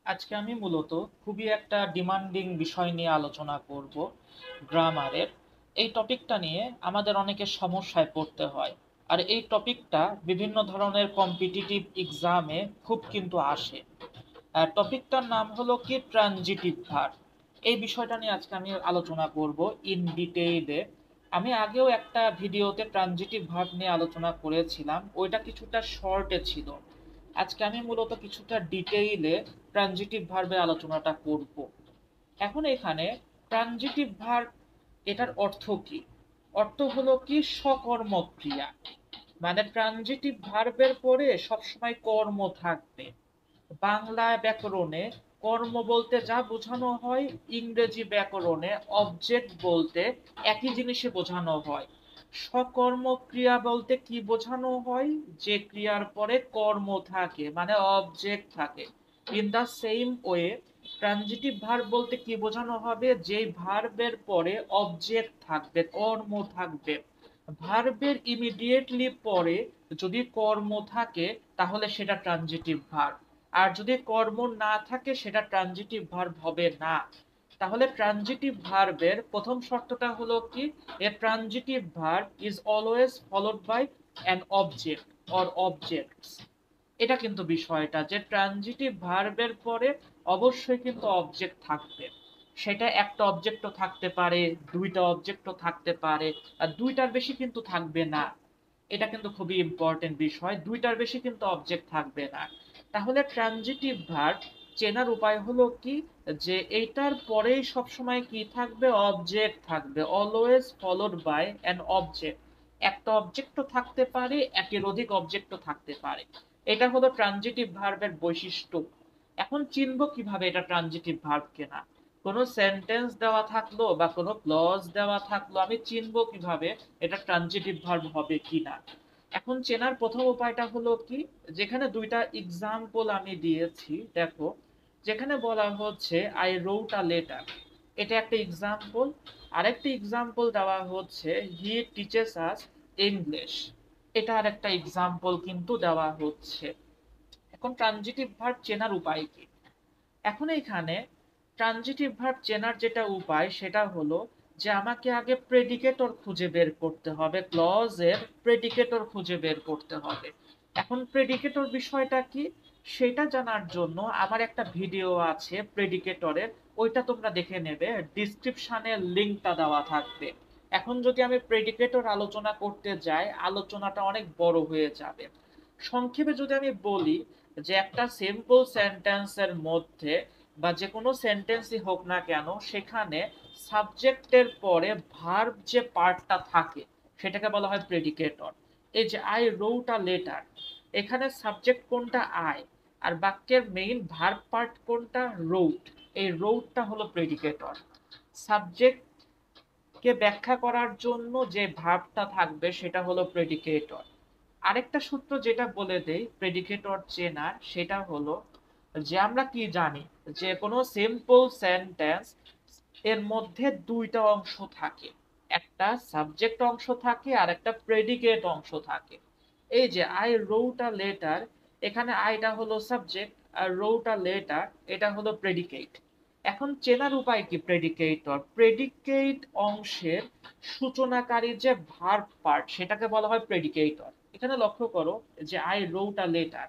আজকে আমি মূলত খুবই একটা ডিমান্ডিং বিষয় নিয়ে আলোচনা করব, গ্রামারের। এই টপিকটা নিয়ে আমাদের অনেকের সমস্যায় পড়তে হয়। আর এই টপিকটা বিভিন্ন ধরনের কম্পিটিটিভ এক্সামে খুব কিন্তু আসে। আর টপিকটার নাম হলো কি ট্রানজিটিভ ভার্ব। এই বিষয়টা নিয়ে আজকে আমি আলোচনা করব ইন ডিটেইলে। আমি আগেও একটা ভিডিওতে ট্রানজিটিভ ভার্ব নিয়ে আলোচনা করেছিলাম, ওইটা কিছুটা শর্টে ছিল। আজকে আমি মূলত কিছুটা ডিটেইলে ট্রানজিটিভ ভার্বের আলোচনাটা করব। এখন এখানে ট্রানজিটিভ ভার্ব, এটার অর্থ কি? অর্থ হলো কি সকর্মক্রিয়া। মানে ট্রানজিটিভ ভার্বের পরে সবসময় কর্ম থাকবে। বাংলা ব্যাকরণে কর্ম বলতে যা বোঝানো হয়, ইংরেজি ব্যাকরণে অবজেক্ট বলতে একই জিনিসে বোঝানো হয়। সকর্ম ক্রিয়া বলতে কি বোঝানো হয়? যে ক্রিয়ার পরে কর্ম থাকে, মানে অবজেক্ট থাকে। In the same way transitive verb বলতে কি বোঝানো হবে? যে ভার্বের পরে অবজেক্ট থাকবে, কর্ম থাকবে। ভার্বের ইমিডিয়েটলি পরে যদি কর্ম থাকে তাহলে সেটা ট্রানজিটিভ ভার্ব। আর যদি কর্ম না থাকে সেটা ট্রানজিটিভ ভার্ব হবে না। তাহলে ট্রানজিটিভ ভার্বের প্রথম শর্তটা হলো কি, a transitive verb is always followed by an object or objects. এটা কিন্তু বিষয়টা, যে ট্রানজিটিভ ভার্বের পরে অবশ্যই কিন্তু অবজেক্ট থাকবে। সেটা একটা অবজেক্টও থাকতে পারে, দুইটা অবজেক্টও থাকতে পারে, আর দুইটার বেশি কিন্তু থাকবে না। এটা কিন্তু খুবই ইম্পর্টেন্ট বিষয়, দুইটার বেশি কিন্তু অবজেক্ট থাকবে না। তাহলে ট্রানজিটিভ ভার্ব চেনার উপায় হলো কি, যে এইটার পরেই সবসময় কি থাকবে? অবজেক্ট থাকবে, always followed by an object. একটা অবজেক্টও থাকতে পারে, একের অধিক অবজেক্টও থাকতে পারে। এটা হলো ট্রানজিটিভ ভার্বের বৈশিষ্ট্য। এখন চিনবো কিভাবে এটা ট্রানজিটিভ ভার্ব কিনা? কোনো সেন্টেন্স দেওয়া থাকলো বা কোনো ক্লজ দেওয়া থাকলো, আমি চিনবো কিভাবে এটা ট্রানজিটিভ ভার্ব হবে কিনা? এখন চেনার প্রথম উপায়টা হলো কি, যেখানে দুইটা এক্সাম্পল আমি দিয়েছি দেখো। যেখানে বলা হচ্ছে আই রোট আ লেটার, এটা একটা এক্সাম্পল। আরেকটা এক্সাম্পল দেওয়া হচ্ছে হি টিচেস আস ইংলিশ, এটা আরেকটা এক্সাম্পল কিন্তু দেওয়া হচ্ছে। এখন ট্রানজিটিভ ভার্ব চেনার উপায় কি? এখন এখানে ট্রানজিটিভ ভার্ব চেনার যেটা উপায় সেটা হলো যে আমাকে আগে প্রেডিকেটর খুঁজে বের করতে হবে, ক্লজের প্রেডিকেটর খুঁজে বের করতে হবে। এখন প্রেডিকেটর বিষয়টা কি সেটা জানার জন্য আমার একটা ভিডিও আছে প্রেডিকেটরের, ওইটা তোমরা দেখে নেবে, ডিসক্রিপশনে লিংকটা দেওয়া থাকবে। এখন যদি আমি প্রেডিকেটর আলোচনা করতে যাই, আলোচনাটা অনেক বড় হয়ে যাবে। সংক্ষেপে যদি আমি বলি যে একটা সিম্পল সেন্টেন্সের মধ্যে বা যে কোনো সেন্টেন্সই হোক না কেন, সেখানে সাবজেক্টের পরে ভার্ব যে পার্টটা থাকে সেটাকে বলা হয় প্রেডিকেটর। এই যে আই রোট আ লেটার, এখানে সাবজেক্ট কোনটা? আই। আর বাক্যের মেইন ভার্ব পার্ট কোনটা? রোট। এই রোটটা হলো প্রেডিকেটর। সাবজেক্ট কে ব্যাখ্যা করার জন্য যে ভার্বটা থাকবে সেটা হলো প্রেডিকেটর। আরেকটা সূত্র যেটা বলে দেই প্রেডিকেটর চেনার, সেটা হলো যে আমরা কি জানি যে কোনো সিম্পল সেন্টেন্স এর মধ্যে দুইটা অংশ থাকে, একটা সাবজেক্ট অংশ থাকে আর একটা প্রেডিকেট অংশ থাকে। এই যে আই রোট আ লেটার, এখানে আইটা হলো সাবজেক্ট আর রোট আ লেটার এটা হলো প্রেডিকেট। এখন চেনার উপায় কি? প্রেডিকেটর, প্রেডিকেট অংশের সূচনাকারী যে ভার্ব পার্ট সেটাকে বলা হয় প্রেডিকেটর। এখানে লক্ষ্য করো যে আই রোট আ লেটার,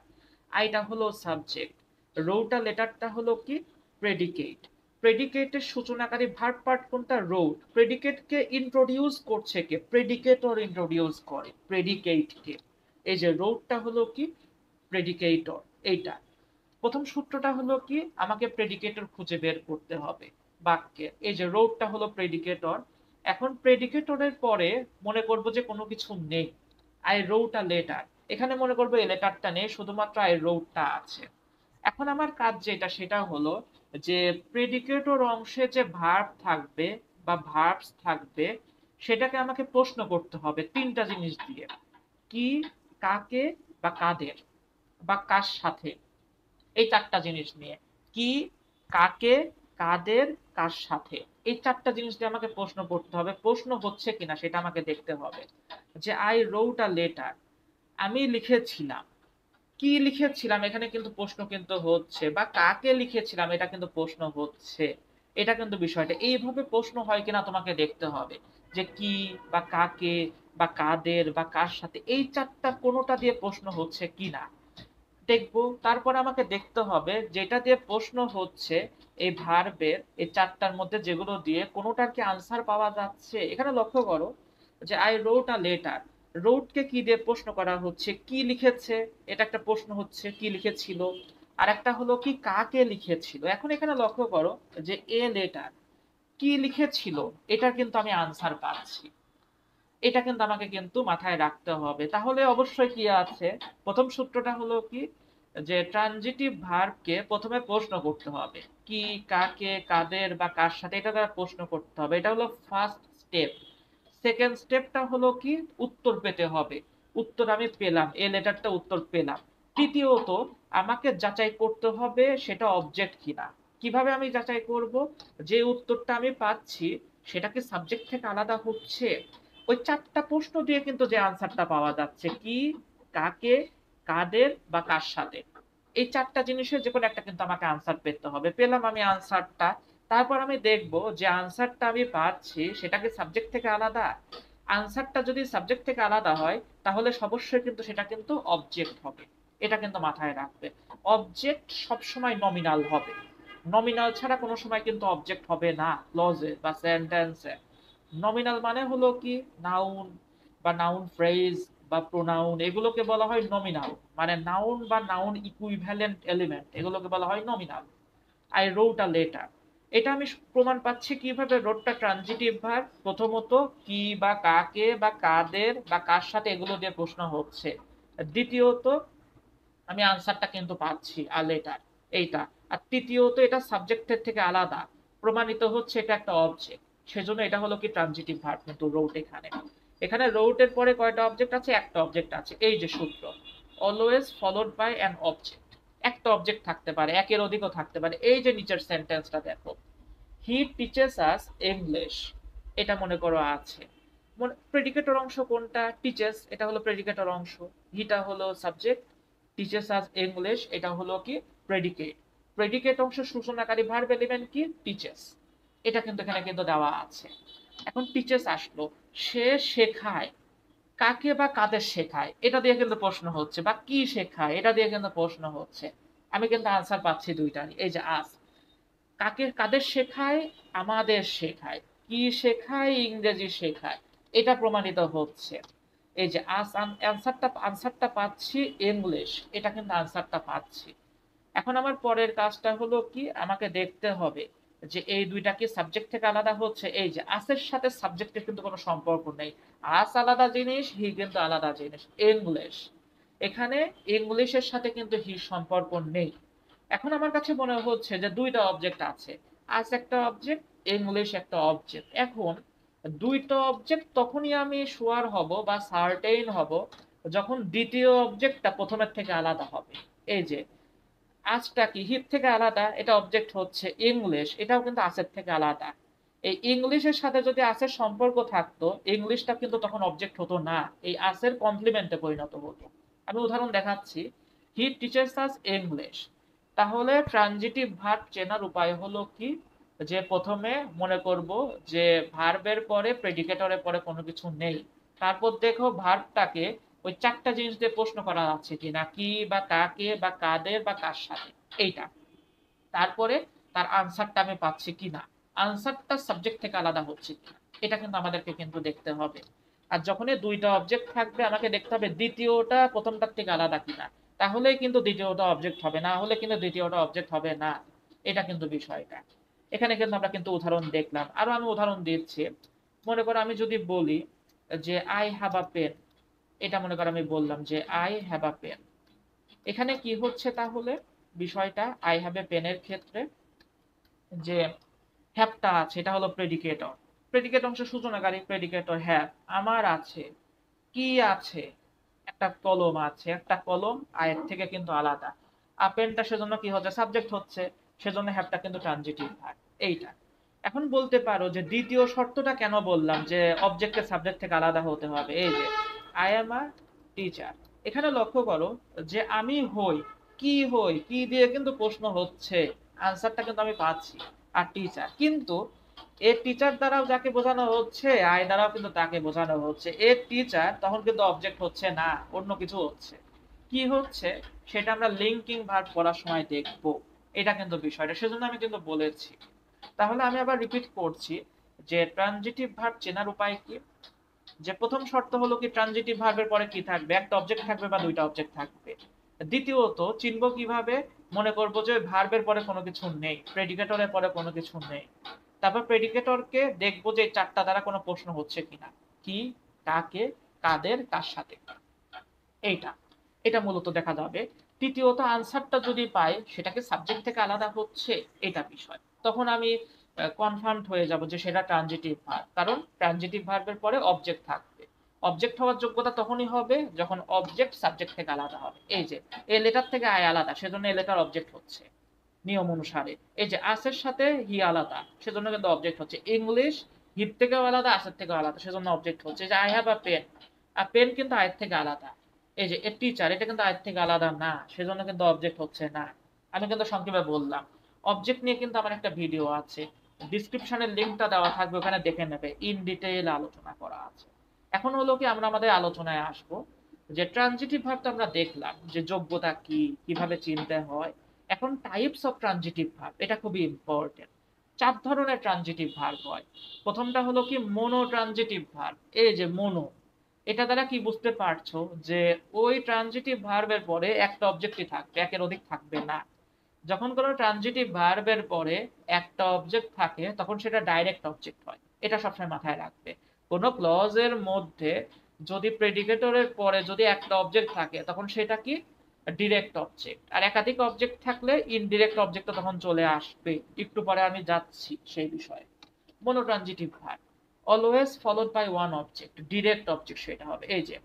আইটা হলো সাবজেক্ট, রোট আ লেটারটা হলো কি? প্রেডিকেট। প্রেডিকেটের সূচনাকারী ভার্ব পার্ট কোনটা? রোট। প্রেডিকেটকে ইন্ট্রোডিউস করছে কে? প্রেডিকেটর ইন্ট্রোডিউস করে প্রেডিকেটকে। এই যে রোটটা হলো কি? প্রেডিকেটর। এইটা প্রথম সূত্রটা হলো কি, আমাকে প্রেডিকেটর খুঁজে বের করতে হবে বাক্যে। এই যে রোটটা হলো প্রেডিকেটর। এখন প্রেডিকেটরের পরে মনে করব যে কোনো কিছু নেই, আই রোট আ লেটার, এখানে মনে করবো এই লেটারটা নেই, শুধুমাত্র আই রোটটা আছে। এখন আমার কাজ যেটা সেটা হলো যে প্রেডিকেটর অংশে যে ভার্ব থাকবে বা ভার্বস থাকবে সেটাকে আমাকে প্রশ্ন করতে হবে তিনটা জিনিস দিয়ে। কি, কাকে, বা কাদের, বা কার সাথে। এই চারটা জিনিস নিয়ে, কি, কাকে, কাদের, কার সাথে, এই চারটা জিনিস দিয়ে আমাকে প্রশ্ন করতে হবে। প্রশ্ন হচ্ছে কিনা সেটা আমাকে দেখতে হবে। যে আই রোট আ লেটার, আমি লিখেছিলাম। কি লিখেছিলাম এখানে কিন্তু প্রশ্ন কিন্তু হচ্ছে, বা কাকে লিখেছিলাম এটা কিন্তু প্রশ্ন হচ্ছে। এটা কিন্তু বিষয়টা এইভাবে প্রশ্ন হয় কিনা তোমাকে দেখতে হবে, যে কি বা কাকে বা কাদের বা কার সাথে, এই চারটা কোনোটা দিয়ে প্রশ্ন হচ্ছে কিনা দেখবো। তারপর আমাকে দেখতে হবে যেটা দিয়ে প্রশ্ন হচ্ছে এই ভার্বের এই চারটার মধ্যে যেগুলো দিয়ে কোনোটার কি আনসার পাওয়া যাচ্ছে। এখানে লক্ষ্য করো যে আই রোট আ লেটার, রোটকে কি দিয়ে প্রশ্ন করা হচ্ছে, কি লিখেছে, এটা একটা প্রশ্ন হচ্ছে কি লিখেছিল। আর একটা হলো কি কাকে লিখেছিল। এখন এখানে লক্ষ্য করো যে এ লেটার কি লিখেছিল, এটা কিন্তু আমি আনসার পাচ্ছি। এটা কিন্তু আমাকে কিন্তু মাথায় রাখতে হবে। তাহলে অবশ্যই কি আছে, প্রথম সূত্রটা হলো কি, যে ট্রানজিটিভ ভার্বকে প্রথমে প্রশ্ন করতে হবে, কি কাকে কাদের বা কার সাথে, এটা দ্বারা প্রশ্ন করতে হবে। এটা হলো ফার্স্ট স্টেপ। সেকেন্ড স্টেপটা হলো কি, উত্তর পেতে হবে। উত্তর আমি পেলাম, এ লেটারটা উত্তর পেলাম। তৃতীয়ত আমাকে যাচাই করতে হবে সেটা অবজেক্ট কিনা। কিভাবে আমি যাচাই করব, যে উত্তরটা আমি পাচ্ছি সেটা কি সাবজেক্ট থেকে আলাদা হচ্ছে। ওই চারটা প্রশ্ন দিয়ে কিন্তু যে আনসারটা পাওয়া যাচ্ছে, কি কাকে কাদের বা কার সাথে, এই চারটা জিনিসের যে কোনো একটা কিন্তু আমাকে আনসার পেতে হবে। পেলাম আমি আনসারটা, তারপর আমি দেখব যে আনসারটা আমি পাচ্ছি সেটা কি সাবজেক্ট থেকে আলাদা। আনসারটা যদি সাবজেক্ট থেকে আলাদা হয় তাহলে অবশ্যই কিন্তু সেটা কিন্তু অবজেক্ট হবে। এটা কিন্তু মাথায় রাখবে। অবজেক্ট সবসময় নমিনাল হবে, নমিনাল ছাড়া কোনো সময় কিন্তু অবজেক্ট হবে না ক্লজে বা সেন্টেন্সে। নমিনাল মানে হলো কি, নাউন বা নাউন ফ্রেজ বা প্রোনাউন, এগুলোকে বলা হয় নমিনাল। মানে নাউন বা নাউন ইকুইভ্যালেন্ট এলিমেন্ট, এগুলোকে বলা হয় নমিনাল। আই রোট আ লেটার, এটা আমি প্রমাণ পাচ্ছি কিভাবে, রোটটা ট্রানজিটিভ ভার্ব, প্রথমত কি বা কাকে বা কাদের বা কার সাথে এগুলো দিয়ে প্রশ্ন হচ্ছে। দ্বিতীয়ত আমি আনসারটা কিন্তু পাচ্ছি আ লেটার, এইটা। আর তৃতীয়ত এটা সাবজেক্টের থেকে আলাদা, প্রমাণিত হচ্ছে এটা একটা অবজেক্ট। সেজন্য এটা হলো কি ট্রানজিটিভ ভার্ব কিন্তু রোট। এখানে এখানে রোটের পরে কয়টা অবজেক্ট আছে, একটা অবজেক্ট আছে। এই যে সূত্র, always followed by an object. একটা অবজেক্ট থাকতে পারে, একের অধিকও থাকতে পারে। এই যে নিচের সেন্টেন্সটা দেখো, হি টিচেস আস ইংলিশ, এটা মনে করো আছে। প্রেডিকেটর অংশ কোনটা, টিচেস, এটা হলো প্রেডিকেটর অংশ। হিটা হলো সাবজেক্ট, টিচেস আস ইংলিশ এটা হলো কি প্রেডিকেট। প্রেডিকেট অংশ সূচনাকারী ভার্ব এলিমেন্ট কি, টিচেস। এটা কিন্তু এখানে কিন্তু দেওয়া আছে। এখন টিচেস আসলো, সে শেখায়, কাকে বা কাদের শেখায় এটা দিয়ে কিন্তু প্রশ্ন হচ্ছে, বা কি শেখায় এটা দিয়ে কিন্তু প্রশ্ন হচ্ছে। আমি কিন্তু আনসার পাচ্ছি দুইটারই। এই যে আস, কাকে কাদের শেখায়, আমাদের শেখায়। কি শেখায়, ইংরেজি শেখায়। এটা প্রমাণিত হচ্ছে। এই যে আনসারটা পাচ্ছি ইংলিশ, এটা কিন্তু আনসারটা পাচ্ছি। এখন আমার পরের কাজটা হলো কি, আমাকে দেখতে হবে যে এই দুইটা কি সাবজেক্ট থেকে আলাদা হচ্ছে। এই যে আসের সাথে সাবজেক্টের কিন্তু কোনো সম্পর্ক নেই। আস আলাদা জিনিস, হি কিন্তু আলাদা জিনিস। ইংলিশ, এখানে ইংলিশের সাথে কিন্তু হি সম্পর্ক নেই। এখন আমার কাছে মনে হচ্ছে যে দুইটা অবজেক্ট আছে, আস একটা অবজেক্ট, ইংলিশ একটা অবজেক্ট। এখন দুইটা অবজেক্ট তখনই আমি শিওর হব বা সার্টেইন হব যখন দ্বিতীয় অবজেক্টটা প্রথমের থেকে আলাদা হবে। এই যে আজটা কি হিট থেকে আলাদা, এটা অবজেক্ট হচ্ছে ইংলিশ, এটাও কিন্তু আসের থেকে আলাদা। এই ইংলিশের সাথে যদি আসের সম্পর্ক থাকতো, ইংলিশটা কিন্তু তখন অবজেক্ট হতো না, এই আসের কমপ্লিমেন্টে পরিণত হতো। আমি উদাহরণ দেখাচ্ছি, হি টিচার্স আস ইংলিশ। তাহলে ট্রানজিটিভ ভার্ব চেনার উপায় হলো কি, যে প্রথমে মনে করব যে ভার্বের পরে প্রেডিকেটরের পরে কোনো কিছু নেই। তারপর দেখো ভার্বটাকে ওই চারটা জিনিস দিয়ে প্রশ্ন করা যাচ্ছে কিনা, কি বা কাকে বা কাদের বা কার সাথে, এইটা। তারপরে তার আনসারটা আমি পাচ্ছি কিনা, আনসারটা সাবজেক্ট থেকে আলাদা হচ্ছে কিনা, এটা কিন্তু আমাদেরকে কিন্তু দেখতে হবে। আর যখনই দুইটা অবজেক্ট থাকবে আমাকে দেখতে হবে দ্বিতীয়টা প্রথমটার থেকে আলাদা কিনা, তাহলেই কিন্তু দ্বিতীয়টা অবজেক্ট হবে, না হলে কিন্তু দ্বিতীয়টা অবজেক্ট হবে না। এটা কিন্তু বিষয়টা। এখানে কিন্তু আমরা কিন্তু উদাহরণ দেখলাম, আরো আমি উদাহরণ দিচ্ছি। মনে করো আমি যদি বলি যে আই হ্যাভ আ পেন, এটা মনে করো আমি বললাম যে আই হ্যাভ আ পেন। এখানে কি হচ্ছে তাহলে বিষয়টা, আই হ্যাভ এ পেনের ক্ষেত্রে যে হ্যাভটা আছে এটা হলো প্রেডিকেটর। প্রেডিকেট অংশ সূচনাকারী, প্রেডিকেটর হ্যাভ। আমার আছে, কি আছে, একটা কলম আছে, একটা কলম আয়ের থেকে কিন্তু আলাদা। পেনটা সেজন্য কি হচ্ছে, সাবজেক্ট হচ্ছে, সেজন্য হ্যাভটা কিন্তু ট্রানজিটিভ ভার্ব। এইটা। এখন বলতে পারো যে দ্বিতীয় শর্তটা কেন বললাম যে অবজেক্টের সাবজেক্ট থেকে আলাদা হতে হবে। এই যে আই এম আ টিচার, এখানে লক্ষ্য করো যে আমি হই, কি দিয়ে কিন্তু প্রশ্ন হচ্ছে, আনসারটা কিন্তু আমি পাচ্ছি, আর টিচার কিন্তু এ টিচার দ্বারাও যাকে বোঝানো হচ্ছে, আই দ্বারাও কিন্তু তাকে বোঝানো হচ্ছে। এ টিচার তখন কিন্তু অবজেক্ট হচ্ছে না, অন্য কিছু হচ্ছে। কি হচ্ছে সেটা আমরা লিঙ্কিং ভার্ব পড়ার সময় দেখব। এটা কিন্তু বিষয়টা, সেজন্য আমি কিন্তু বলেছি। তাহলে আমি আবার রিপিট করছি যে ট্রানজিটিভ ভার্ব চেনার উপায় কি। যে প্রথম শর্ত হলো কি, ট্রানজিটিভ ভার্বের পরে কি থাকবে, একটা অবজেক্ট থাকবে বা দুইটা অবজেক্ট থাকবে। দ্বিতীয়ত চিনব কিভাবে, মনে করবো যে ভার্বের পরে কোনো কিছু নেই, প্রেডিকেটরের পরে কোনো কিছু নেই। তারপর প্রেডিকেটরকে দেখবো যে চারটা দ্বারা কোনো প্রশ্ন হচ্ছে কিনা, কি, কাকে, কাদের, কার সাথে, এইটা এটা মূলত দেখা যাবে। তৃতীয়ত আনসারটা যদি পাই সেটাকে সাবজেক্ট থেকে আলাদা হচ্ছে, এটা বিষয়, তখন আমি কনফার্মড হয়ে যাব যে সেটা ট্রানজিটিভ ভার্ব, কারণ ট্রানজিটিভ ভার্বের পরে অবজেক্ট থাকবে। অবজেক্ট হওয়ার যোগ্যতা তখনই হবে যখন অবজেক্ট সাবজেক্ট থেকে আলাদা হবে। এই যে এ লেটার থেকে আই আলাদা, সেজন্য এ লেটার অবজেক্ট হচ্ছে নিয়ম অনুসারে। এই যে আসের সাথে হি আলাদা, সেজন্য কিন্তু অবজেক্ট হচ্ছে। ইংলিশ হির থেকেও আলাদা, আসের থেকেও আলাদা, সেজন্য অবজেক্ট হচ্ছে। যে আই হ্যাভ আ পেন, আর পেন কিন্তু আয়ের থেকে আলাদা। এই যে এ টিচার, এটা কিন্তু আয়ের থেকে আলাদা না, সেজন্য কিন্তু অবজেক্ট হচ্ছে না। আমি কিন্তু সংক্ষেপে বললাম। অবজেক্ট নিয়ে কিন্তু আমার একটা ভিডিও আছে, ডিসক্রিপশনের লিংকটা দেওয়া থাকবে, ওখানে দেখে নেবে, ইন ডিটেইল আলোচনা করা আছে। এখন হলো কি, আমরা আমাদের আলোচনায় আসবো। যে ট্রানজিটিভ ভার্ব তো আমরা দেখলাম যে যোগ্যতা কি, কিভাবে চিনতে হয়। এখন টাইপস অফ ট্রানজিটিভ ভার্ব, এটা খুবই ইম্পর্টেন্ট। চার ধরনের ট্রানজিটিভ ভার্ব হয়। প্রথমটা হলো কি মোনো ট্রানজিটিভ ভার্ব। এই যে মোনো, এটা দ্বারা কি বুঝতে পারছো যে ওই ট্রানজিটিভ ভার্বের পরে একটা অবজেক্টই থাকবে, একের অধিক থাকবে না। যখন কোনো ট্রানজিটিভ ভার্বের পরে একটা অবজেক্ট থাকে তখন সেটা ডাইরেক্ট অবজেক্ট হয়, এটা সবসময় মাথায় রাখবে। কোনো ক্লজের মধ্যে যদি প্রেডিকেটরের পরে যদি একটা অবজেক্ট থাকে তখন সেটা কি ডিরেক্ট অবজেক্ট, আর একাধিক অবজেক্ট থাকলে ইনডিরেক্ট অবজেক্ট তখন চলে আসবে। একটু পরে আমি যাচ্ছি সেই বিষয়ে। Monotransitive verb always followed by one object, direct object সেটা হবে। এই যে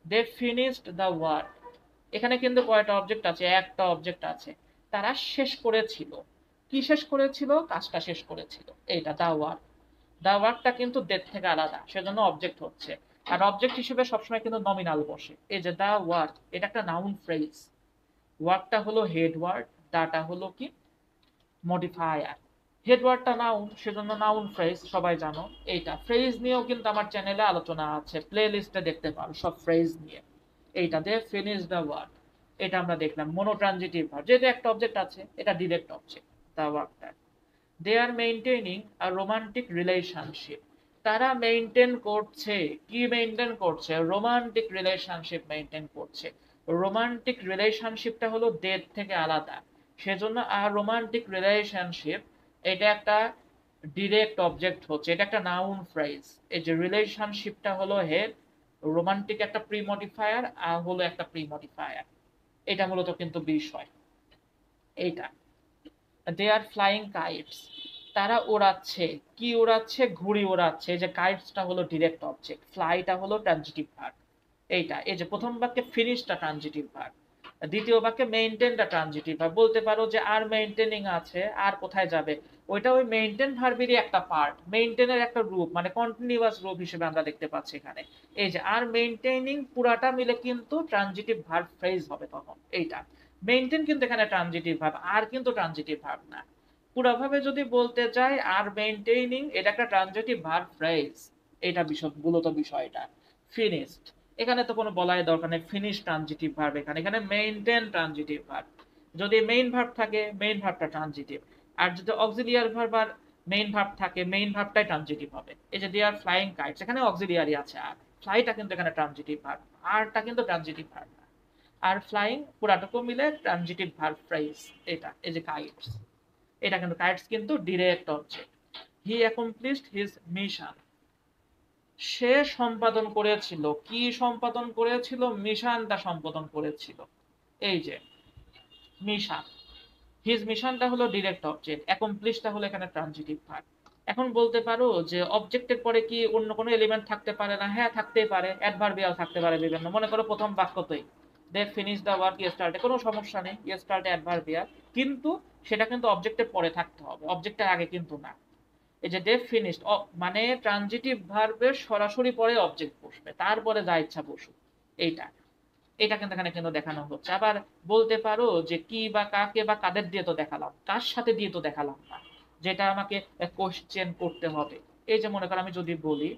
দে ফিনিশড দ্য ওয়ার্ক, এখানে কিন্তু কয়টা অবজেক্ট আছে, একটা অবজেক্ট আছে। তারা শেষ করেছিল, কি শেষ করেছিল, কাজটা শেষ করেছিল। এইটা দা ওয়ার্ক, দা ওয়ার্কটা কিন্তু ডেট থেকে আলাদা, সেজন্য অবজেক্ট হচ্ছে। আর অবজেক্ট হিসেবে সবসময় কিন্তু নমিনাল বসে। এই যে দা ওয়ার্ক, এটা একটা নাউন ফ্রেজ। ওয়ার্কটা হলো হেড ওয়ার্ড, দাটা হলো কি মডিফায়ার। হেড ওয়ার্ডটা নাউন, সেজন্য নাউন ফ্রেজ, সবাই জানো। এইটা ফ্রেজ নিয়েও কিন্তু আমার চ্যানেলে আলোচনা আছে, প্লে লিস্টে দেখতে পারো সব ফ্রেজ নিয়ে। এইটা দে ফিনিশ দ্য ওয়ার্ক, এটা আমরা দেখলাম মোনোট্রানজিটিভ ভার্ব, যেহেতু একটা অবজেক্ট আছে, এটা ডিরেক্ট অবজেক্ট দ্য ওয়ার্কটা। They are maintaining a romantic relationship, তারা মেইনটেইন করছে, কি মেইনটেইন করছে, রোমান্টিক রিলেশনশিপ মেইনটেইন করছে। রোমান্টিক রিলেশনশিপটা হলো ডেট থেকে আলাদা, সেজন্য আর রোমান্টিক রিলেশনশিপ, এটা একটা ডিরেক্ট অবজেক্ট হচ্ছে, এটা একটা নাউন ফ্রেজ। এই যে রিলেশনশিপটা হলো হেড, রোমান্টিক একটা প্রি মডিফায়ার, আর হলো একটা প্রি মডিফায়ার। এটা মূলত কিন্তু বিষয় এইটা। দে আর ফ্লাইং কাইটস, তারা ওড়াচ্ছে, কি ওড়াচ্ছে, ঘুড়ি ওড়াচ্ছে। এই যে কাইটসটা হলো ডিরেক্ট অবজেক্ট, ফ্লাইটা হলো ট্রানজিটিভ ভার্ব। এইটা এই যে প্রথম বাক্যে ফিনিশটা ট্রানজিটিভ ভার্ব, দ্বিতীয় বাক্যে মেইনটেইনটা ট্রানজিটিভ ভার্ব। বলতে পারো যে আর মেইনটেইনিং আছে, আর কোথায় যাবে, ওইটা ওই মেইনটেইন ভার্বেরই একটা পার্ট, মেইনটেইনের একটা রূপ, মানে কন্টিনিউয়াস রূপ হিসেবে আমরা দেখতে পাচ্ছি এখানে। এই যে আর মেইনটেইনিং পুরাটা মিলে কিন্তু ট্রানজিটিভ ভার্ব ফ্রেজ হবে তখন। এইটা মেইনটেইন কিন্তু এখানে ট্রানজিটিভ ভার্ব, আর কিন্তু ট্রানজিটিভ ভার্ব না। পুরাভাবে যদি বলতে চাই, আর মেইনটেইনিং এটা একটা ট্রানজিটিভ ভার্ব ফ্রেজ। এটা বিষয় মূলত বিষয়টা। ফিনিশড, এখানে তো কোনো বলাই দরকার নেই, ফিনিশ ট্রানজিটিভ ভার্ব। এখানে এখানে মেইনটেইন ট্রানজিটিভ ভার্ব। যদি মেইন ভার্ব থাকে, মেইন ভার্বটা ট্রানজিটিভ। আর যদি অক্সিলিয়ারি ভার্ব আর মেইন ভার্ব থাকে, মেইন ভার্বটাই ট্রানজিটিভ হবে। এই যে দে আর ফ্লাইং কাইটস, এখানে অক্সিলিয়ারি আছে, আর ফ্লাইটা কিন্তু এখানে ট্রানজিটিভ ভার্ব, আরটা কিন্তু ট্রানজিটিভ ভার্ব না। আর ফ্লাইং পুরাটুকু মিলে ট্রানজিটিভ ভার্ব ফ্রেজ। এটা এই যে কাইটস, এটা কিন্তু কাইটস কিন্তু ডিরেক্ট অবজেক্ট। হি অ্যাকমপ্লিশড হিজ মিশন, সে সম্পাদন করেছিল, কি সম্পাদন করেছিল, মিশনটা সম্পাদন করেছিল। এই যে মিশন, হিজ মিশনটা হলো ডিরেক্ট অবজেক্ট, অ্যাকমপ্লিশটা হলো এখানে ট্রানজিটিভ ভার্ব। এখন বলতে পারো যে অবজেক্টের পরে কি অন্য কোনো এলিমেন্ট থাকতে পারে না, হ্যাঁ থাকতেই পারে, অ্যাডভার্বিয়াল থাকতে পারে বিভিন্ন। মনে করো প্রথম বাক্যতেই দে ফিনিশ দ্য ওয়ার্ক ইয়েস্টারডে, কোনো সমস্যা নেই, ইয়েস্টারডে অ্যাডভার্বিয়াল, কিন্তু সেটা কিন্তু অবজেক্টের পরে থাকতে হবে, অবজেক্টের আগে কিন্তু না। এই যে দে ফিনিশড, মানে ট্রানজিটিভ ভার্বের সরাসরি পরে অবজেক্ট বসবে, তারপরে যা ইচ্ছা বসুক। এইটা এটা কিন্তু এখানে কিন্তু দেখানো হচ্ছে। আবার বলতে পারো যে কি বা কাকে বা কাদের দিয়ে তো দেখালাম, কার সাথে দিয়ে তো দেখালাম না, যেটা আমাকে কোশ্চেন করতে হবে। এই যে মনে করো আমি যদি বলি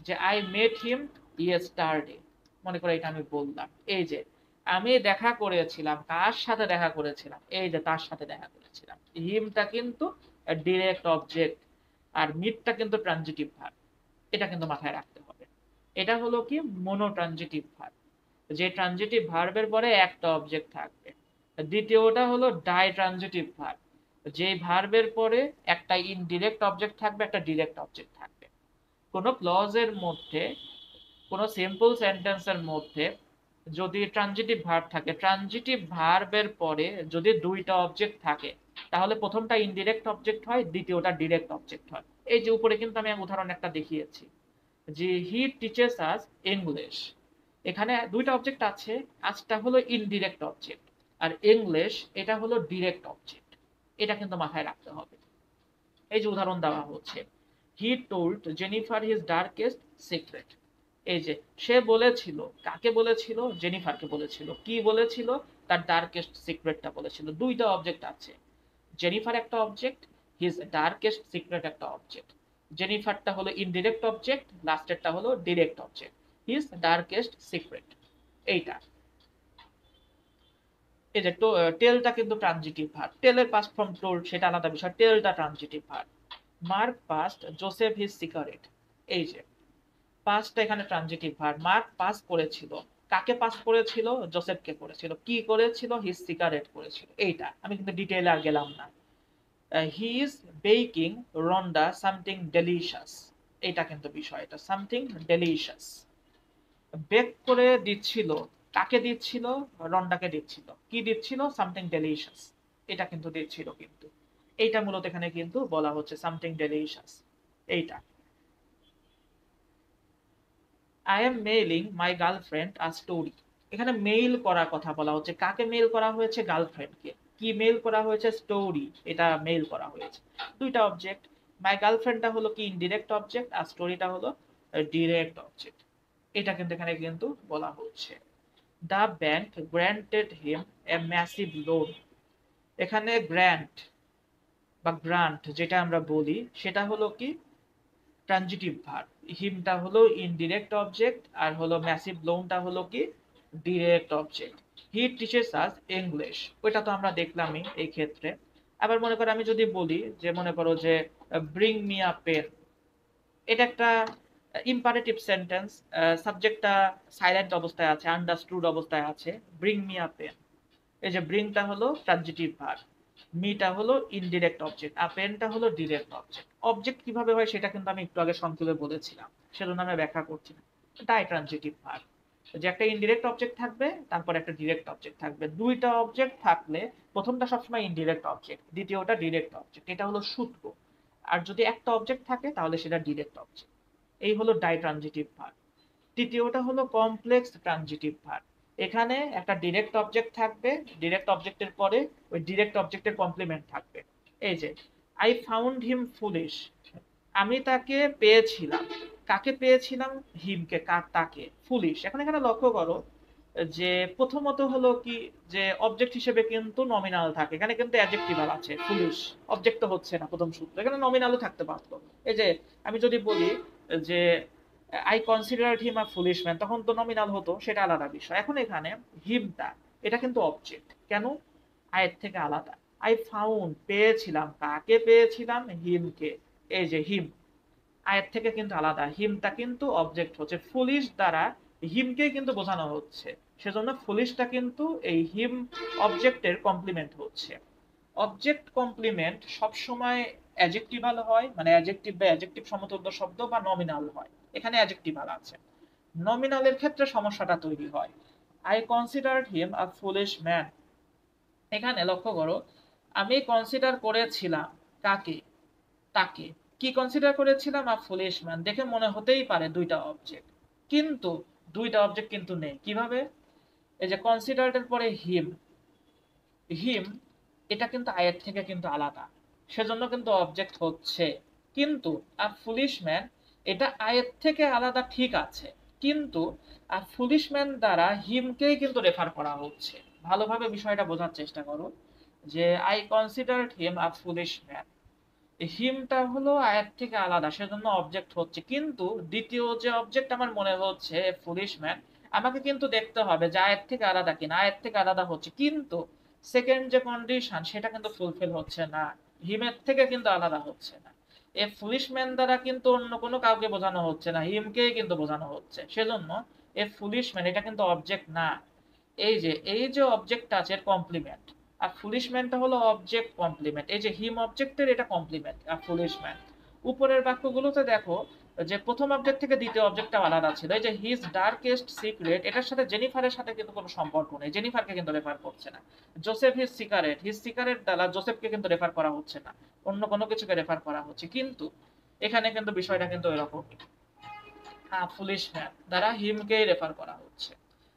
যে আই মেট হিম ইয়েস্টারডে, মনে করো এটা আমি বললাম, এই যে আমি দেখা করেছিলাম, কার সাথে দেখা করেছিলাম, এই যে তার সাথে দেখা করেছিলাম। হিমটা কিন্তু ডিরেক্ট অবজেক্ট, আর মিটটা কিন্তু ট্রানজিটিভ ভার্ব। এটা কিন্তু মাথায় রাখতে হবে। এটা হলো কি মোনোট্রানজিটিভ ভার্ব, যে ট্রানজিটিভ ভার্বের পরে একটা অবজেক্ট থাকবে। দ্বিতীয়টা হলো ডাই ট্রানজিটিভ ভার্ব, যে ভার্বের পরে একটা ইনডিরেক্ট অবজেক্ট থাকবে, একটা ডিরেক্ট অবজেক্ট থাকবে। কোনো ক্লজের মধ্যে, কোনো সিম্পল সেন্টেন্সের মধ্যে যদি ট্রানজিটিভ ভার্ব থাকে, ট্রানজিটিভ ভার্বের পরে যদি দুইটা অবজেক্ট থাকে, তাহলে প্রথমটা ইনডিরেক্ট অবজেক্ট হয়, দ্বিতীয়টা ডিরেক্ট অবজেক্ট হয়। এই যে উপরে কিন্তু আমি উদাহরণ একটা দেখিয়েছি যে হি টিচেস আস ইংলিশ। এখানে দুইটা অবজেক্ট আছে, আজটা হলো ইনডিরেক্ট অবজেক্ট, আর ইংলিশ এটা হলো ডিরেক্ট অবজেক্ট। এটা কিন্তু মাথায় রাখতে হবে। এই যে উদাহরণ দেওয়া হচ্ছে, he told Jennifer his darkest secret. এই যে সে বলেছিল, কাকে বলেছিল? জেনিফারকে বলেছিল। কি বলেছিল? তার ডার্কেস্ট সিক্রেটটা বলেছিল। দুইটা অবজেক্ট আছে, জেনিফার একটা অবজেক্ট, হিজ ডার্কেস্ট সিক্রেট একটা অবজেক্ট। জেনিফারটা হলো ইনডিরেক্ট অবজেক্ট, লাস্টেরটা হলো direct object, his darkest secret. এইটা এই যে টেলটা কিন্তু ট্রানজিটিভ ভার্ব, টেলের পাস্ট ফর্ম টোল্ড সেটা আলাদা বিষয়, টেলটা transitive verb. Mark passed Joseph his cigarette. এই যে পাস্টটা এখানে ট্রানজিটিভ ভার্ব, মার্ক পাস করেছিল, কাকে পাস করেছিল? জোসেফকে করেছিল। কি করেছিল? হিজ সিগারেট করেছিল। এইটা আমি কিন্তু ডিটেইলে আর গেলাম না। He is baking Ronda something delicious. এটা কিন্তু বিষয়, এটা সামথিং ডেলিশিয়াস। বেক করে দিচ্ছিল, কাকে দিচ্ছিল? রন্ডাকে দিচ্ছিল। কি দিচ্ছিল? Something delicious. এটা কিন্তু দিচ্ছিল, কিন্তু এইটা মূলত এখানে কিন্তু বলা হচ্ছে সামথিং ডেলিশিয়াস। এইটা I am mailing my girlfriend a story. এখানে মেইল করার কথা বলা হচ্ছে, কাকে মেইল করা হয়েছে? গার্লফ্রেন্ডকে। কি মেইল করা হয়েছে? স্টোরি, এটা মেইল করা হয়েছে। দুইটা অবজেক্ট, মাই গার্লফ্রেন্ডটা হলো কি ইনডিরেক্ট অবজেক্ট, আর স্টোরিটা হলো ডিরেক্ট অবজেক্ট। এটা কিন্তু এখানে কিন্তু বলা হচ্ছে। The bank granted him a massive loan. এখানে গ্র্যান্ট বা গ্রান্ট যেটা আমরা বলি, সেটা হলো কি ট্রানজিটিভ ভার্ব। হিমটা হলো ইনডিরেক্ট অবজেক্ট, আর হলো ম্যাসিভ লোনটা হলো কি direct object. He teaches us English, ওইটা তো আমরা দেখলামই এই ক্ষেত্রে। আবার মনে করো আমি যদি বলি যে মনে করো যে ব্রিং মি আ পেন, এটা একটা ইম্পারেটিভ সেন্টেন্স, সাবজেক্টটা সাইলেন্ট অবস্থায় আছে, আন্ডারস্টুড অবস্থায় আছে, ব্রিং মি আ পেন। এই যে ব্রিংটা হলো ট্রানজিটিভ ভার্ব, মিটা হলো ইনডিরেক্ট অবজেক্ট, আর পেনটা হলো ডিরেক্ট অবজেক্ট। অবজেক্ট কিভাবে হয় সেটা কিন্তু আমি একটু আগে সংক্ষেপে বলেছিলাম, সেজন্য আমি ব্যাখ্যা করছি না। এটাই ট্রানজিটিভ ভার্ব, যে একটা ইনডিরেক্ট অবজেক্ট থাকবে, তারপর একটা ডিরেক্ট অবজেক্ট থাকবে। দুইটা অবজেক্ট থাকলে প্রথমটা সবসময় ইনডিরেক্ট অবজেক্ট, দ্বিতীয়টা ডিরেক্ট অবজেক্ট। এটা হলো সূত্র। আর যদি একটা অবজেক্ট থাকে তাহলে সেটা ডিরেক্ট অবজেক্ট। এই হলো ডাই ট্রানজিটিভ ভার্ব। তৃতীয়টা হলো কমপ্লেক্স ট্রানজিটিভ ভার্ব। এখানে একটা ডিরেক্ট অবজেক্ট থাকবে, ডিরেক্ট অবজেক্টের পরে ওই ডিরেক্ট অবজেক্টের কমপ্লিমেন্ট থাকবে। এই যে আই ফাউন্ড হিম ফুলিশ, আমি তাকে পেয়েছিলাম। কাকে পেয়েছিলাম? হিমকে। কার? তাকে। ফুলিশ। এখন এখানে লক্ষ্য করো যে প্রথমত হলো কি, যে অবজেক্ট হিসেবে কিন্তু নমিনাল থাকে, এখানে কিন্তু অ্যাডজেক্টিভাল আছে। ফুলিশ অবজেক্ট তো হচ্ছে না প্রথম সূত্র, এখানে নমিনালও থাকতে পারতো। এই যে আমি যদি বলি যে I considered him a foolish man, তখন তো নমিনাল হতো, সেটা আলাদা বিষয়। এখন এখানে হিমটা, এটা কিন্তু অবজেক্ট, কেন? আয়ের থেকে আলাদা। আই ফাউন্ড, পেয়েছিলাম, কাকে পেয়েছিলাম? হিমকে। এই যে হিম, আয়ের থেকে কিন্তু আলাদা, হিমটা কিন্তু অবজেক্ট হচ্ছে। ফুলিশ দ্বারা হিমকে কিন্তু বোঝানো হচ্ছে, সেজন্য ফুলিশটা কিন্তু এই হিম অবজেক্টের কমপ্লিমেন্ট হচ্ছে। অবজেক্ট কমপ্লিমেন্ট সবসময় অ্যাডজেক্টিভাল হয়, মানে অ্যাডজেক্টিভ বা অ্যাডজেক্টিভ সমতুল্য শব্দ, বা নমিনাল হয়। এখানে অ্যাডজেক্টিভাল আছে। নমিনালের ক্ষেত্রে সমস্যাটা তৈরি হয়। I considered him a foolish man. এখানে লক্ষ্য করো, আমি কনসিডার করেছিলাম, কাকে? তাকে। কি কনসিডার করেছিলাম? আ ফুলিশ ম্যান। দেখে মনে হতেই পারে দুইটা অবজেক্ট, কিন্তু দুইটা অবজেক্ট কিন্তু নেই। কিভাবে? এই যে কনসিডার্ড এর পরে হিম, হিম এটা কিন্তু আয়ের থেকে কিন্তু আলাদা, সেজন্য কিন্তু অবজেক্ট হচ্ছে। কিন্তু আ ফুলিশ ম্যান, এটা আয়ের থেকে আলাদা ঠিক আছে, কিন্তু ফুলিশ ম্যান দ্বারা হিমকেই কিন্তু রেফার করা হচ্ছে। ভালোভাবে বিষয়টা বোঝার চেষ্টা করো যে I considered him a foolish man, হিমটা হলো আয়ের থেকে আলাদা, সেজন্য অবজেক্ট হচ্ছে। কিন্তু দ্বিতীয় যে অবজেক্ট আমার মনে হচ্ছে ফুলিশ ম্যান, আমাকে কিন্তু দেখতে হবে যে আয়ের থেকে আলাদা কিনা। আয়ের থেকে আলাদা হচ্ছে, কিন্তু সেকেন্ড যে কন্ডিশন সেটা কিন্তু ফুলফিল হচ্ছে না, হিমের থেকে কিন্তু আলাদা হচ্ছে না। এ ফুলিশ ম্যান দ্বারা কিন্তু অন্য কোনো কাউকে বোঝানো হচ্ছে না, হিমকেই কিন্তু বোঝানো হচ্ছে। সেজন্য এ ফুলিশ ম্যান এটা কিন্তু অবজেক্ট না। এই যে অবজেক্টটা আছে এর কমপ্লিমেন্ট, আর ফুলিশ ম্যানটা হলো অবজেক্ট কমপ্লিমেন্ট। এই যে হিম অবজেক্টের এটা কমপ্লিমেন্ট আর ফুলিশ ম্যান। উপরের বাক্যগুলোতে দেখো যে প্রথম অবজেক্ট থেকে দ্বিতীয় অবজেক্টটা আলাদা ছিল। এই যে হিজ ডার্কেস্ট সিক্রেট, এটার সাথে জেনিফারের সাথে কিন্তু কোনো সম্পর্ক নেই, জেনিফারকে কিন্তু রেফার করছে না। জোসেফ হিজ সিকারেট দ্বারা জোসেফকে কিন্তু রেফার করা হচ্ছে না, অন্য কোনো কিছুকে রেফার করা হচ্ছে। কিন্তু এখানে কিন্তু বিষয়টা কিন্তু এরকম, হ্যাঁ ফুলিশ ম্যান দ্বারা হিমকেই রেফার করা হচ্ছে।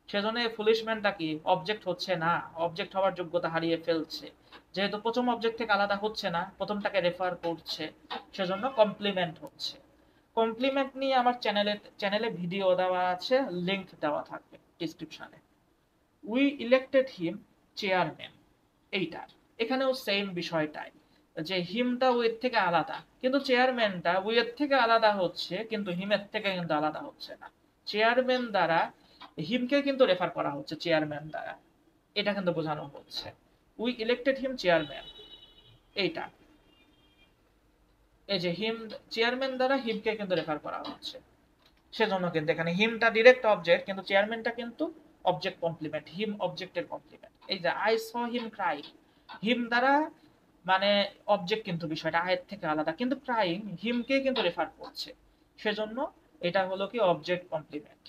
সেজন্য এই ফুলিশ ম্যানটা কি অবজেক্ট হচ্ছে না, অবজেক্ট হওয়ার যোগ্যতা হারিয়ে ফেলছে। যেহেতু প্রথম অবজেক্ট থেকে আলাদা হচ্ছে না, প্রথমটাকে রেফার করছে, সেজন্য কমপ্লিমেন্ট হচ্ছে। কমপ্লিমেন্ট নিয়ে আমার চ্যানেলে ভিডিও দেওয়া আছে, লিংক দেওয়া থাকবে ডিসক্রিপশনে। উই ইলেক্টেড হিম চেয়ারম্যান, এইটার এখানেও সেম বিষয়টাই, যে হিমটা উইয়ের থেকে আলাদা, কিন্তু চেয়ারম্যানটা উইয়ের থেকে আলাদা হচ্ছে, কিন্তু হিমের থেকে কিন্তু আলাদা হচ্ছে না। চেয়ারম্যান দ্বারা হিমকে কিন্তু রেফার করা হচ্ছে, চেয়ারম্যান দ্বারা এটা কিন্তু বোঝানো হচ্ছে। উই ইলেক্টেড হিম চেয়ারম্যান, এইটা এই যে হিম, চেয়ারম্যান দ্বারা হিমকে কিন্তু রেফার করা হচ্ছে। সেজন্য কিন্তু এখানে হিমটা ডিরেক্ট অবজেক্ট, কিন্তু চেয়ারম্যানটা কিন্তু অবজেক্ট কমপ্লিমেন্ট, হিম অবজেক্টের কমপ্লিমেন্ট। এই যে আই স হিম ক্রাই, হিম দ্বারা মানে অবজেক্ট কিন্তু বিষয়টা আয়ের থেকে আলাদা, কিন্তু ক্রাইং হিমকে কিন্তু রেফার করছে। সেজন্য এটা হলো কি অবজেক্ট কমপ্লিমেন্ট।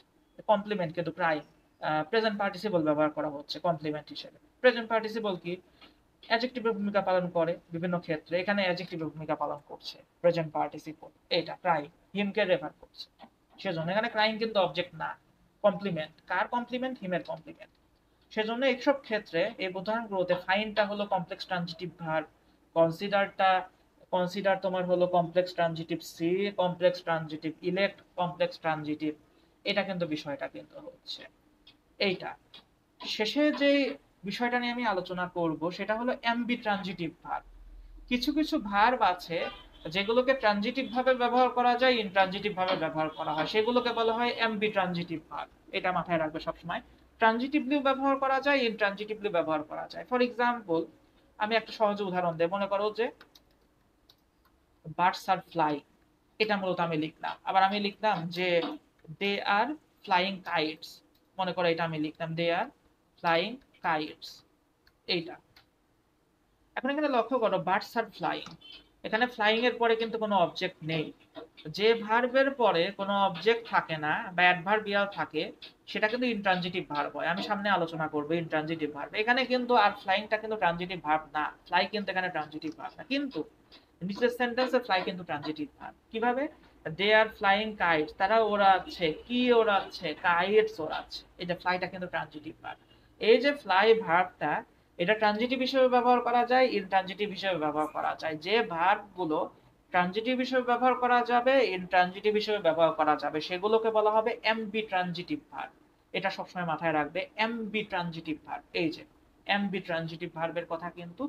কমপ্লিমেন্ট কিন্তু ক্রাইং প্রেজেন্ট পার্টিসিপল ব্যবহার করা হচ্ছে কমপ্লিমেন্ট হিসেবে। প্রেজেন্ট পার্টিসিপল কি অ্যাডজেক্টিভের ভূমিকা পালন করে বিভিন্ন ক্ষেত্রে, এখানে অ্যাডজেক্টিভের ভূমিকা পালন করছে প্রেজেন্ট পার্টিসিপল, এটা ক্রাইং হিমকে রেফার করছে। সেজন্য এখানে ক্রাইং কিন্তু অবজেক্ট না, কমপ্লিমেন্ট। কার কমপ্লিমেন্ট? হিমের কমপ্লিমেন্ট। সেজন্য এইসব ক্ষেত্রে এই উদাহরণগুলোতে ফাইনটা হলো কমপ্লেক্স ট্রানজিটিভ ভার্ব, কনসিডারটা কনসিডার তোমার হলো complex transitive see, complex transitive elect, complex transitive. এটা কিন্তু বিষয়টা কিন্তু হচ্ছে এইটা। শেষে যে বিষয়টা নিয়ে আমি আলোচনা করব সেটা হলো এমবি ট্রানজিটিভ ভার্ব। কিছু কিছু ভার্ব আছে যেগুলোকে ট্রানজিটিভ ভাবে ব্যবহার করা যায়, ইনট্রানজিটিভ ভাবে ব্যবহার করা হয়, সেগুলোকে বলা হয় এমবি ট্রানজিটিভ ভার্ব। এটা মাথায় রাখবে সবসময়, ট্রানজিটিভলি ব্যবহার করা যায়, ইনট্রানজিটিভলি ব্যবহার করা যায়। ফর এক্সাম্পল আমি একটা সহজ উদাহরণ দেব, মনে করো যে বার্ডস আর ফ্লাই, এটা মূলত আমি লিখলাম। আবার আমি লিখলাম যে দে আর ফ্লাইং কাইটস, মনে করো এটা আমি লিখলাম দে আর ফ্লাইং কাইটস, এইটা। এখন এখানে লক্ষ্য করো বার্ডস আর ফ্লাইং, এখানে ফ্লাইং এর পরে কিন্তু কোনো অবজেক্ট নেই। যে ভার্বের পরে কোনো অবজেক্ট থাকে না বা অ্যাডভার্বিয়াল থাকে সেটা কিন্তু ইনট্রানজিটিভ ভার্ব হয়। আমি সামনে আলোচনা করব ইনট্রানজিটিভ ভার্ব। এখানে কিন্তু আর ফ্লাইংটা কিন্তু ট্রানজিটিভ ভার্ব না, ফ্লাই কিন্তু এখানে ট্রানজিটিভ ভার্ব না। কিন্তু নিচের সেন্টেন্সে ফ্লাই কিন্তু ট্রানজিটিভ ভার্ব। কিভাবে? দে আর ফ্লাইং কাইটস, তারা ওড়াচ্ছে, কি ওড়াচ্ছে? কাইটস ওড়াচ্ছে। এই যে ফ্লাইটা কিন্তু ট্রানজিটিভ ভার্ব। এই যে ফ্লাই ভার্বটা, এটা ট্রানজিটিভ হিসেবে ব্যবহার করা যায়, ইনট্রানজিটিভ হিসেবে ব্যবহার করা যায়। যে ভার্ব গুলো ট্রানজিটিভ হিসেবে ব্যবহার করা যাবে, ইনট্রানজিটিভ হিসেবে ব্যবহার করা যাবে, সেগুলোকে বলা হবে এমবি ট্রানজিটিভ ভার্ব। এটা সবসময় মাথায় রাখবে, এমবি ট্রানজিটিভ ভার্ব। এই যে এমবি ট্রানজিটিভ ভার্বের কথা কিন্তু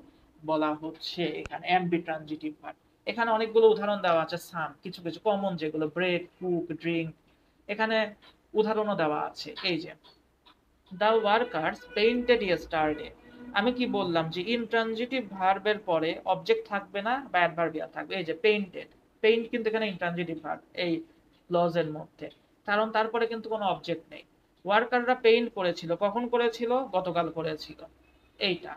বলা হচ্ছে এখানে, এমবি ট্রানজিটিভ ভার্ব। এখানে অনেকগুলো উদাহরণ দেওয়া আছে, সাম কিছু কিছু কমন যেগুলো ব্রেক, কুক, ড্রিঙ্ক, এখানে উদাহরণও দেওয়া আছে। এই যে দ্য ওয়ার্কার্স পেইন্টেড ইয়েস্টারডে, আমি কি বললাম যে ইনট্রানজিটিভ ভার্বের পরে অবজেক্ট থাকবে না বা অ্যাডভার্বিয়াল থাকবে। এই যে পেইন্টেড, পেইন্ট কিন্তু এখানে ইনট্রানজিটিভ ভার্ব এই ক্লজের মধ্যে, কারণ তারপরে কিন্তু কোনো অবজেক্ট নেই। ওয়ার্কাররা পেইন্ট করেছিল, কখন করেছিল? গতকাল করেছিল, এইটা।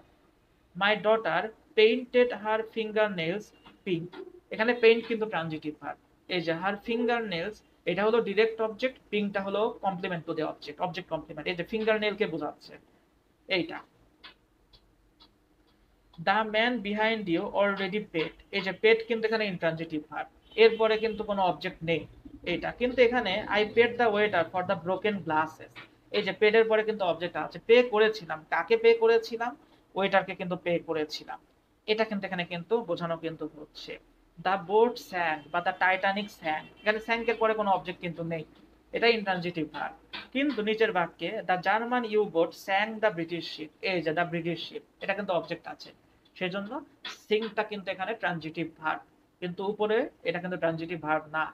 My daughter painted her finger nails pink, এখানে পেইন্ট কিন্তু ট্রানজিটিভ ভার্ব। এই যে হার ফিঙ্গার নেলস, এটা হলো ডিরেক্ট অবজেক্ট, পিঙ্কটা হলো complement to the object, object complement. এই যে ফিঙ্গার নেলকে বোঝাচ্ছে, এইটা। The man behind you already paid, এই যে পেড কিন্তু এখানে ইনট্রানজিটিভ ভার্ব, এরপরে কিন্তু কোনো অবজেক্ট নেই, এইটা। কিন্তু এখানে I paid the waiter for the broken glasses, এই যে পেড এর পরে কিন্তু অবজেক্ট আছে, পে করেছিলাম, কাকে পে করেছিলাম? ওয়েটারকে কিন্তু পে করেছিলাম। এটা কিন্তু এখানে কিন্তু বোঝানো কিন্তু হচ্ছে। দ্য বোট স্যাঙ্ক বা দ্য টাইটানিক স্যাঙ্ক, এখানে স্যাঙ্ক এর পরে কোনো অবজেক্ট কিন্তু নেই, এটা ইন্ট্রানজিটিভ ভার্ব। কিন্তু নিচের বাক্যে the German U boat sang the British ship, এই যে দ্য ব্রিটিশ শিপ, এটা কিন্তু অবজেক্ট আছে, সেজন্য সিংটা কিন্তু এখানে ট্রানজিটিভ ভার্ব, কিন্তু উপরে এটা কিন্তু ট্রানজিটিভ ভার্ব না।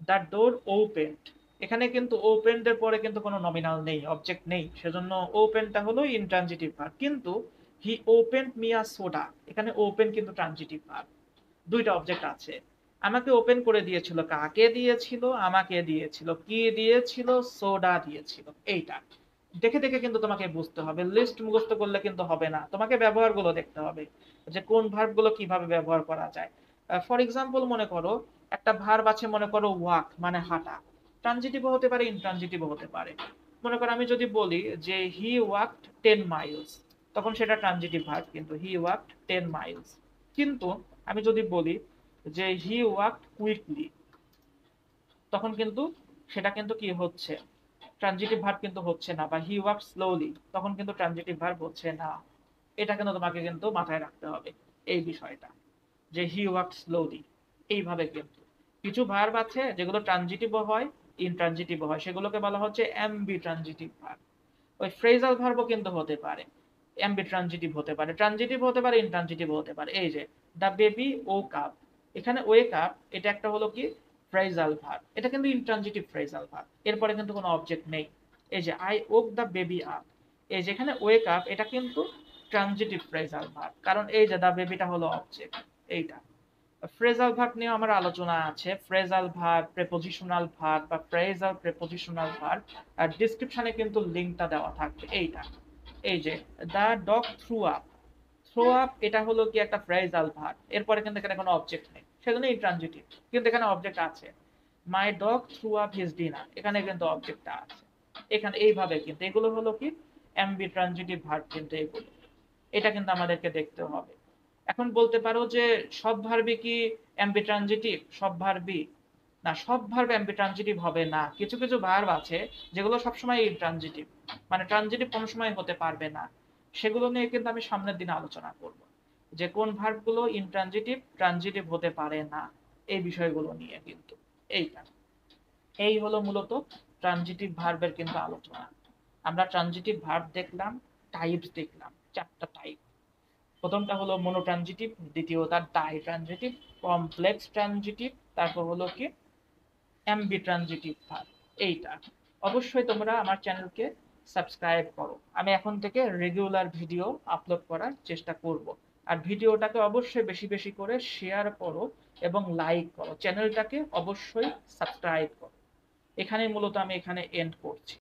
দ্য ডোর ওপেন্ড, এখানে কিন্তু ওপেন্ড এর পরে কিন্তু কোনো নমিনাল নেই, অবজেক্ট নেই, সেজন্য ওপেনটা হলো ইনট্রানজিটিভ ভার্ব। কিন্তু he opened me a soda, এখানে ওপেন কিন্তু ট্রানজিটিভ ভার্ব, দুইটা অবজেক্ট আছে। আমাকে ওপেন করে দিয়েছিল, কাকে দিয়েছিল? আমাকে দিয়েছিল। কি দিয়েছিল? সোডা দিয়েছিল। এইটা দেখে দেখে কিন্তু তোমাকে বুঝতে হবে, লিস্ট মুখস্থ করলে কিন্তু হবে না, তোমাকে ব্যবহারগুলো দেখতে হবে যে কোন ভার্বগুলো কিভাবে ব্যবহার করা যায়। ফর এক্সাম্পল মনে করো একটা ভার্ব আছে, মনে করো ওয়াক মানে হাঁটা, ট্রানজিটিভও হতে পারে ইনট্রানজিটিভও হতে পারে। মনে করো আমি যদি বলি যে হি ওয়াকড 10 মাইলস, তখন সেটা ট্রানজিটিভ ভার্ব, কিন্তু হি ওয়াকড 10 মাইলস। কিন্তু আমি যদি বলি যে হি ওয়াকড কুইকলি, তখন কিন্তু সেটা কিন্তু কি হচ্ছে, ট্রানজিটিভ ভার্ব কিন্তু হচ্ছে না। বা হি ওয়াক স্লোলি, তখন কিন্তু ট্রানজিটিভ ভার্ব হচ্ছে না। এটা কিন্তু তোমাকে কিন্তু মাথায় রাখতে হবে এই বিষয়টা, যে হি ওয়াক স্লোলি। এইভাবে কিন্তু কিছু ভার্ব আছে যেগুলো ট্রানজিটিভও হয় ইনট্রানজিটিভও হয়, সেগুলোকে বলা হচ্ছে এমবি ট্রানজিটিভ ভার্ব। ওই ফ্রেজাল ভার্বও কিন্তু হতে পারে, এমবি ট্রানজিটিভ হতে পারে, ট্রানজিটিভ হতে পারে, ইনট্রানজিটিভ হতে পারে। এই যে দ্য বেবি ও কাপ, এখানে ওয়েক আপ এটা একটা হলো কি ফ্রেজাল ভার্ব, এটা কিন্তু ইনট্রানজিটিভ ফ্রেজাল ভার্ব, এরপরে কিন্তু কোনো অবজেক্ট নেই। এই যে I woke the baby up, এই যেখানে ওয়েক আপ এটা কিন্তু ট্রানজিটিভ ফ্রেজাল ভার্ব, কারণ এই যে দ্য বেবিটা হলো অবজেক্ট। এইটা ফ্রেজাল ভার্ব নিয়ে আমার আলোচনা আছে, ফ্রেজাল ভার্ব, প্রেপোজিশনাল ভার্ব বা ফ্রেজাল প্রেপোজিশনাল ভার্ব, আর ডেসক্রিপশনে কিন্তু লিংকটা দেওয়া থাকবে। এইটা এই যে the dog threw up, throw up এটা হলো কি একটা ফ্রেজাল ভার্ব, এরপরে কিন্তু এখানে কোনো অবজেক্ট নেই, সেজন্য ইনট্রানজিটিভ। কিন্তু এখানে অবজেক্ট আছে, মাই dog threw up his dinner, এখানে কিন্তু অবজেক্টটা আছে। এখানে এইভাবে কিন্তু এগুলো হলো কি এমবি ট্রানজিটিভ ভার্ব, কিন্তু এগুলো এটা কিন্তু আমাদেরকে দেখতে হবে। এখন বলতে পারো যে সব ভার্বই কি এমবি ট্রানজিটিভ? সব ভার্বই না, সব ভার্ব এমবি ট্রানজিটিভ হবে না। কিছু কিছু ভার্ব আছে যেগুলো সবসময় ইনট্রানজিটিভ, মানে ট্রানজিটিভ কোনো সময় হতে পারবে না। সেগুলো নিয়ে কিন্তু আমি সামনের দিনে আলোচনা করব, যে কোন ভার্বগুলো ইনট্রানজিটিভ ট্রানজিটিভ হতে পারে না, এই বিষয়গুলো নিয়ে কিন্তু। এইটা এই হলো মূলত ট্রানজিটিভ ভার্বের কিন্তু আলোচনা। আমরা ট্রানজিটিভ ভার্ব দেখলাম, টাইপস দেখলাম, চারটা টাইপ। প্রথমটা হলো মোনোট্রানজিটিভ, দ্বিতীয়টা ডাই ট্রানজিটিভ, কমপ্লেক্স ট্রানজিটিভ, তারপর হলো কি এমবি ট্রানজিটিভ ভার্ব। এইটা অবশ্যই তোমরা আমার চ্যানেলকে সাবস্ক্রাইব করো, আমি এখন থেকে রেগুলার ভিডিও আপলোড করার চেষ্টা করব। আর ভিডিওটাকে অবশ্যই বেশি বেশি করে শেয়ার করো এবং লাইক করো, চ্যানেলটাকে অবশ্যই সাবস্ক্রাইব করো। এখানে মূলত আমি এখানে এন্ড করছি।